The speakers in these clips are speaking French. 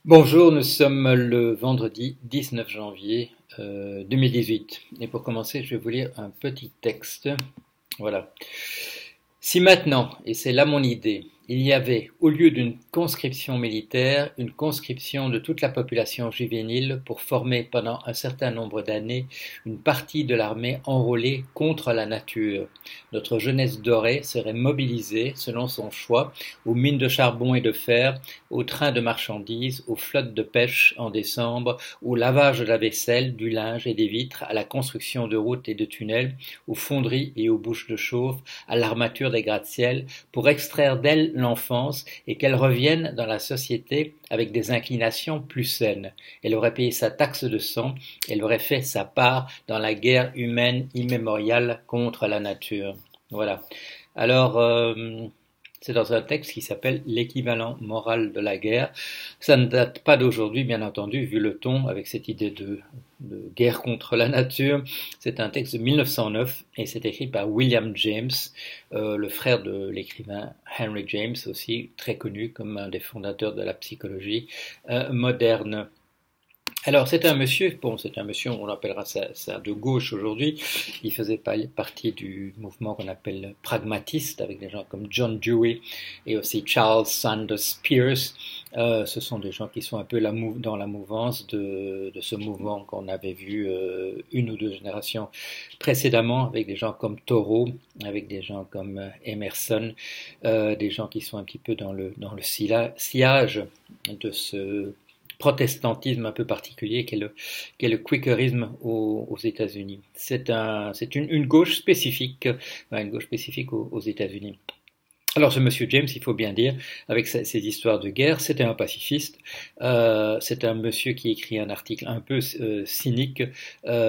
Bonjour, nous sommes le vendredi 19 janvier 2018 et pour commencer je vais vous lire un petit texte. Voilà. Si maintenant, et c'est là mon idée, il y avait, au lieu d'une conscription militaire, une conscription de toute la population juvénile pour former pendant un certain nombre d'années une partie de l'armée enrôlée contre la nature, notre jeunesse dorée serait mobilisée, selon son choix, aux mines de charbon et de fer, aux trains de marchandises, aux flottes de pêche en décembre, au lavage de la vaisselle, du linge et des vitres, à la construction de routes et de tunnels, aux fonderies et aux bouches de chauffe, à l'armature des gratte-ciel, pour extraire d'elle l'enfance et qu'elle revienne dans la société avec des inclinations plus saines. Elle aurait payé sa taxe de sang, elle aurait fait sa part dans la guerre humaine immémoriale contre la nature. Voilà. Alors, c'est dans un texte qui s'appelle L'équivalent moral de la guerre. Ça ne date pas d'aujourd'hui, bien entendu, vu le ton, avec cette idée de guerre contre la nature. C'est un texte de 1909 et c'est écrit par William James, le frère de l'écrivain Henry James, aussi très connu comme un des fondateurs de la psychologie moderne. Alors c'est un monsieur, on appellera ça de gauche aujourd'hui, il faisait partie du mouvement qu'on appelle pragmatiste, avec des gens comme John Dewey et aussi Charles Sanders Peirce. Ce sont des gens qui sont un peu dans la mouvance de ce mouvement qu'on avait vu une ou deux générations précédemment, avec des gens comme Thoreau, avec des gens comme Emerson, des gens qui sont un petit peu dans le sillage de ce protestantisme un peu particulier qu'est le quakerisme aux États-Unis. C'est une gauche spécifique, aux États-Unis. Alors ce monsieur James, il faut bien dire, avec ses histoires de guerre, c'était un pacifiste. C'est un monsieur qui écrit un article un peu cynique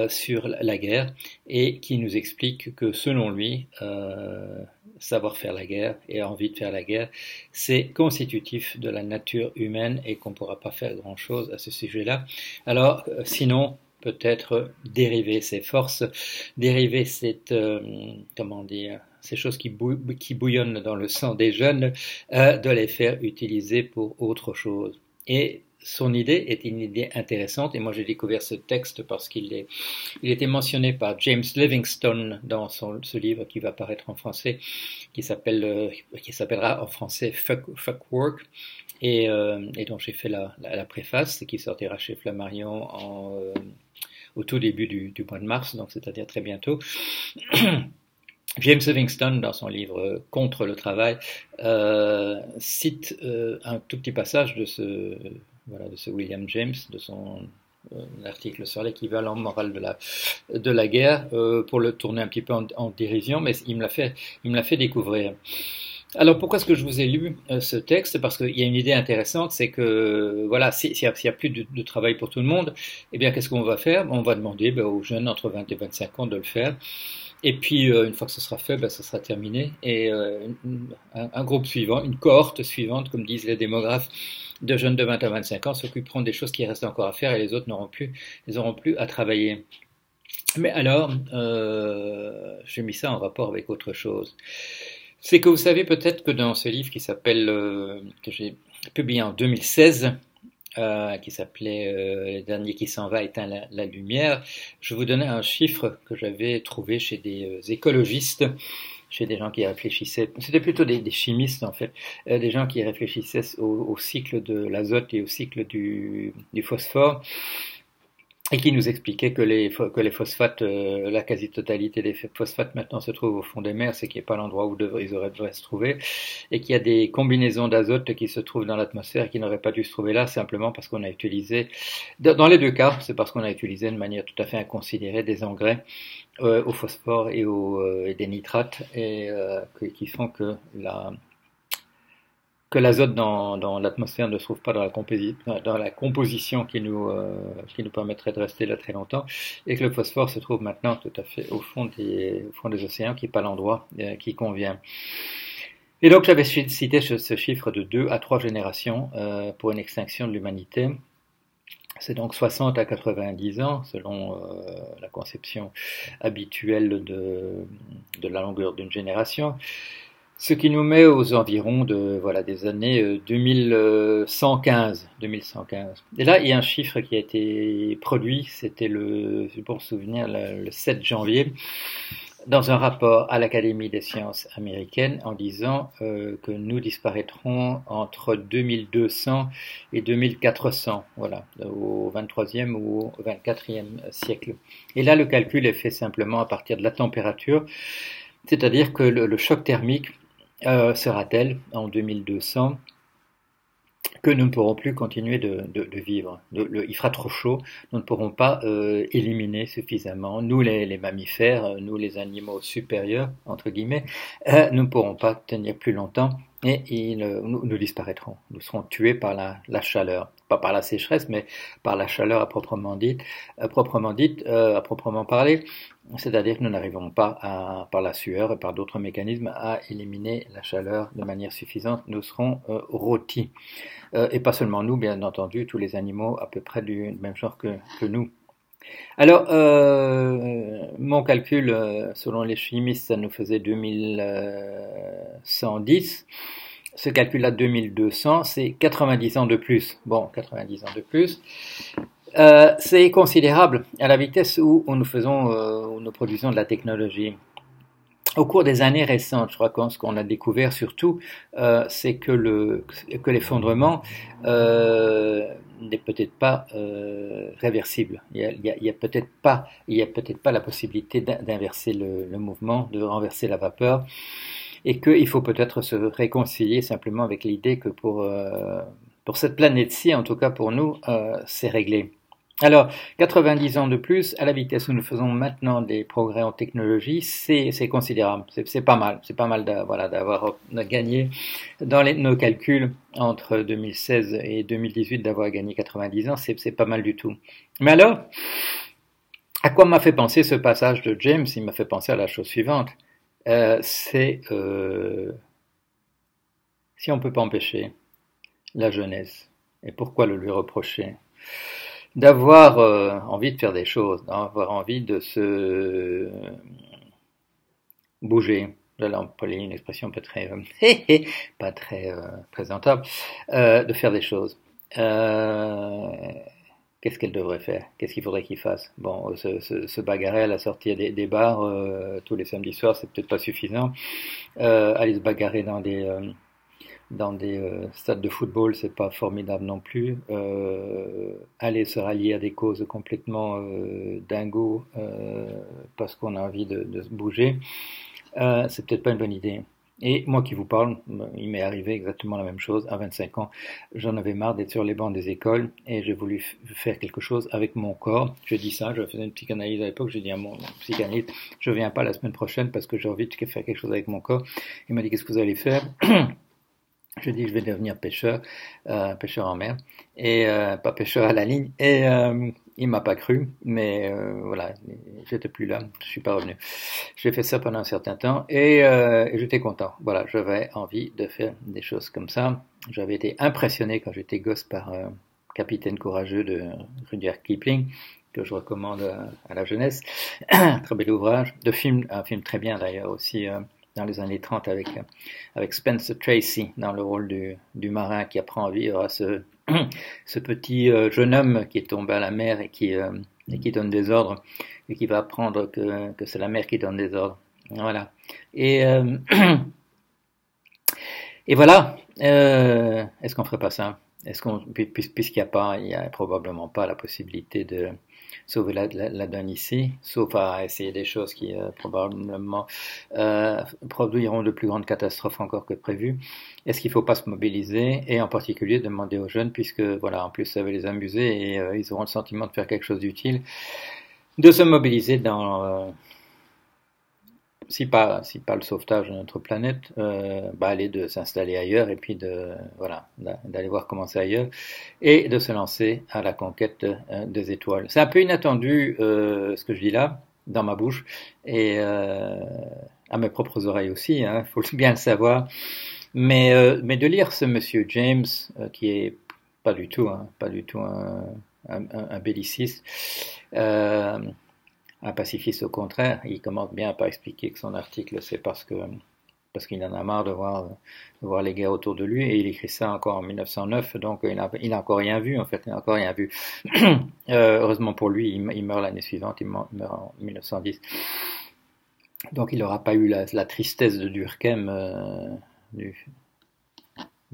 sur la guerre et qui nous explique que selon lui, savoir faire la guerre et envie de faire la guerre, c'est constitutif de la nature humaine et qu'on ne pourra pas faire grand-chose à ce sujet-là. Alors sinon, peut-être dériver ses forces, dériver ces choses qui bouillonnent dans le sang des jeunes, de les faire utiliser pour autre chose. Et son idée est une idée intéressante, et moi j'ai découvert ce texte parce il était mentionné par James Livingstone dans ce livre qui va paraître en français, qui s'appellera en français Fuck Work, et dont j'ai fait la préface, et qui sortira chez Flammarion au tout début du mois de mars, donc c'est-à-dire très bientôt. James Livingstone, dans son livre Contre le travail, cite un tout petit passage de ce William James, de son article sur l'équivalent moral de la guerre, pour le tourner un petit peu en dérision, mais il me l'a fait découvrir. Alors pourquoi est-ce que je vous ai lu ce texte? Parce qu'il y a une idée intéressante, c'est que voilà, s'il n'y a plus de travail pour tout le monde, eh bien qu'est-ce qu'on va faire? On va demander aux jeunes entre 20 et 25 ans de le faire. Et puis, une fois que ce sera fait, ça sera terminé. Et un groupe suivant, une cohorte suivante, comme disent les démographes, de jeunes de 20 à 25 ans s'occuperont des choses qui restent encore à faire et les autres n'auront plus à travailler. Mais alors, j'ai mis ça en rapport avec autre chose. C'est que vous savez peut-être que dans ce livre que j'ai publié en 2016, qui s'appelait Le dernier qui s'en va éteint la lumière, je vous donnais un chiffre que j'avais trouvé chez des écologistes, chez des gens qui réfléchissaient, c'était plutôt des chimistes en fait, des gens qui réfléchissaient au cycle de l'azote et au cycle du phosphore, et qui nous expliquait que les phosphates, la quasi-totalité des phosphates maintenant se trouvent au fond des mers, c'est qu'il n'y a pas l'endroit où ils devraient se trouver, et qu'il y a des combinaisons d'azote qui se trouvent dans l'atmosphère et qui n'auraient pas dû se trouver là, simplement parce qu'on a utilisé, dans les deux cas, c'est parce qu'on a utilisé de manière tout à fait inconsidérée des engrais au phosphore et des nitrates, et qui font que l'azote dans l'atmosphère ne se trouve pas dans la composition qui nous permettrait de rester là très longtemps, et que le phosphore se trouve maintenant tout à fait au fond des océans, qui n'est pas l'endroit qui convient. Et donc j'avais cité ce chiffre de 2 à 3 générations pour une extinction de l'humanité. C'est donc 60 à 90 ans, selon la conception habituelle de la longueur d'une génération. Ce qui nous met aux environs des années 2115, 2115. Et là, il y a un chiffre qui a été produit, c'était pour souvenir, le 7 janvier, dans un rapport à l'Académie des sciences américaines en disant que nous disparaîtrons entre 2200 et 2400, voilà, au 23e ou au 24e siècle. Et là, le calcul est fait simplement à partir de la température, c'est-à-dire que le choc thermique sera tel en 2200 que nous ne pourrons plus continuer de vivre. Il fera trop chaud, nous ne pourrons pas éliminer suffisamment, nous les mammifères, nous les animaux supérieurs, entre guillemets, nous ne pourrons pas tenir plus longtemps et nous disparaîtrons. Nous serons tués par la chaleur, pas par la sécheresse, mais par la chaleur à proprement parler. C'est-à-dire que nous n'arriverons pas, par la sueur et par d'autres mécanismes, à éliminer la chaleur de manière suffisante. Nous serons rôtis. Et pas seulement nous, bien entendu, tous les animaux à peu près du même genre que nous. Alors, mon calcul, selon les chimistes, ça nous faisait 2110. Ce calcul-là, 2200, c'est 90 ans de plus. Bon, 90 ans de plus. C'est considérable à la vitesse où nous produisons de la technologie. Au cours des années récentes, je crois que ce qu'on a découvert surtout, c'est que l'effondrement n'est peut-être pas réversible. Il y a peut-être pas la possibilité d'inverser le mouvement, de renverser la vapeur, et qu'il faut peut-être se réconcilier simplement avec l'idée que pour cette planète-ci, en tout cas pour nous, c'est réglé. Alors, 90 ans de plus, à la vitesse où nous faisons maintenant des progrès en technologie, c'est considérable, c'est pas mal, d'avoir gagné dans nos calculs entre 2016 et 2018, d'avoir gagné 90 ans, c'est pas mal du tout. Mais alors, à quoi m'a fait penser ce passage de James? Il m'a fait penser à la chose suivante, si on peut pas empêcher la jeunesse, et pourquoi le lui reprocher? D'avoir envie de faire des choses, d'avoir envie de se bouger. Là, on peut une expression pas très, pas très présentable, de faire des choses. Qu'est-ce qu'elle devrait faire? Qu'est-ce qu'il faudrait qu'il fasse? Bon, se bagarrer à la sortie des bars tous les samedis soirs, c'est peut-être pas suffisant. Aller se bagarrer dans des stades de football, c'est pas formidable non plus. Aller se rallier à des causes complètement dingos parce qu'on a envie de se bouger, c'est peut-être pas une bonne idée. Et moi qui vous parle, il m'est arrivé exactement la même chose. À 25 ans, j'en avais marre d'être sur les bancs des écoles et j'ai voulu faire quelque chose avec mon corps. Je dis ça, je faisais une psychanalyse à l'époque, j'ai dit à mon psychanalyste, je viens pas la semaine prochaine parce que j'ai envie de faire quelque chose avec mon corps. Il m'a dit, qu'est-ce que vous allez faire? Je dis que je vais devenir pêcheur en mer, et pas pêcheur à la ligne. Et il m'a pas cru, mais voilà, j'étais plus là, je suis pas revenu. J'ai fait ça pendant un certain temps et j'étais content. Voilà, j'avais envie de faire des choses comme ça. J'avais été impressionné quand j'étais gosse par Capitaine Courageux de Rudyard Kipling, que je recommande à la jeunesse. Très bel ouvrage, un film très bien d'ailleurs aussi. Dans les années 30 avec Spencer Tracy dans le rôle du marin qui apprend à vivre à ce petit jeune homme qui est tombé à la mer et qui donne des ordres et qui va apprendre que c'est la mer qui donne des ordres. Voilà. Et voilà. Est-ce qu'on ferait pas ça? Puisqu'il n'y a probablement pas la possibilité de sauver la donne ici, sauf à essayer des choses qui probablement produiront de plus grandes catastrophes encore que prévu. Est-ce qu'il ne faut pas se mobiliser et en particulier demander aux jeunes, puisque voilà, en plus ça va les amuser et ils auront le sentiment de faire quelque chose d'utile, de se mobiliser dans si pas le sauvetage de notre planète, aller de s'installer ailleurs et puis d'aller voir comment c'est ailleurs et de se lancer à la conquête des étoiles. C'est un peu inattendu ce que je dis là dans ma bouche et à mes propres oreilles aussi, hein, faut bien le savoir. Mais de lire ce monsieur James qui est pas du tout un belliciste. Un pacifiste au contraire, il commence bien par expliquer que son article c'est parce parce qu'il en a marre de voir les guerres autour de lui, et il écrit ça encore en 1909, donc il n'a encore rien vu, en fait, il n'a encore rien vu. Heureusement pour lui, il meurt l'année suivante, il meurt en 1910. Donc il n'aura pas eu la tristesse de Durkheim, du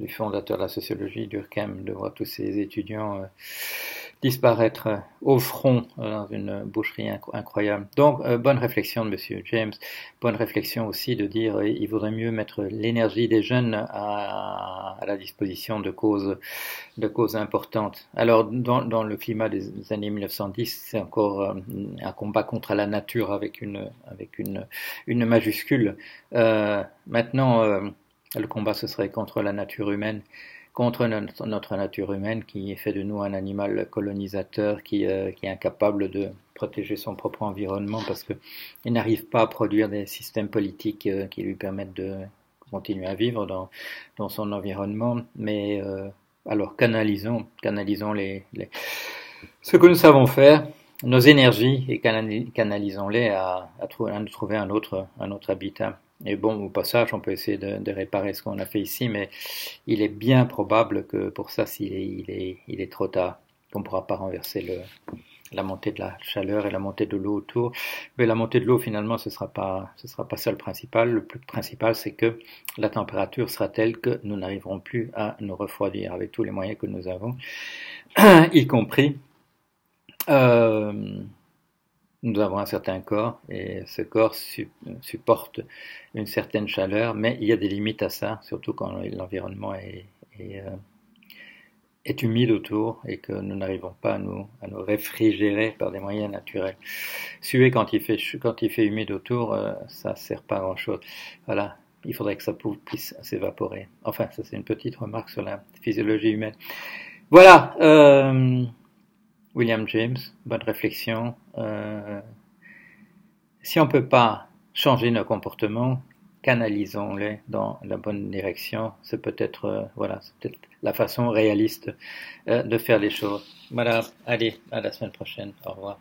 fondateur de la sociologie, Durkheim, de voir tous ces étudiants disparaître au front dans une boucherie incroyable. Donc, bonne réflexion de Monsieur James, bonne réflexion aussi de dire il vaudrait mieux mettre l'énergie des jeunes à la disposition de causes importantes. Alors, dans le climat des années 1910, c'est encore un combat contre la nature avec une majuscule. Maintenant, le combat, ce serait contre la nature humaine, contre notre nature humaine qui fait de nous un animal colonisateur qui est incapable de protéger son propre environnement parce qu'il n'arrive pas à produire des systèmes politiques qui lui permettent de continuer à vivre dans son environnement. Mais alors canalisons ce que nous savons faire, nos énergies, et canalisons-les à trouver un autre habitat. Et bon, au passage, on peut essayer de réparer ce qu'on a fait ici, mais il est bien probable que pour ça, il est trop tard, qu'on ne pourra pas renverser la montée de la chaleur et la montée de l'eau autour. Mais la montée de l'eau, finalement, ce sera pas ça le principal. Le plus principal, c'est que la température sera telle que nous n'arriverons plus à nous refroidir avec tous les moyens que nous avons, y compris nous avons un certain corps et ce corps supporte une certaine chaleur, mais il y a des limites à ça, surtout quand l'environnement est humide autour et que nous n'arrivons pas à nous réfrigérer par des moyens naturels. Suer quand il fait humide autour, ça sert pas à grand chose. Voilà. Il faudrait que ça puisse s'évaporer. Enfin, ça c'est une petite remarque sur la physiologie humaine. Voilà. William James, bonne réflexion. Si on ne peut pas changer nos comportements, canalisons-les dans la bonne direction. C'est peut-être la façon réaliste de faire les choses. Voilà, allez, à la semaine prochaine. Au revoir.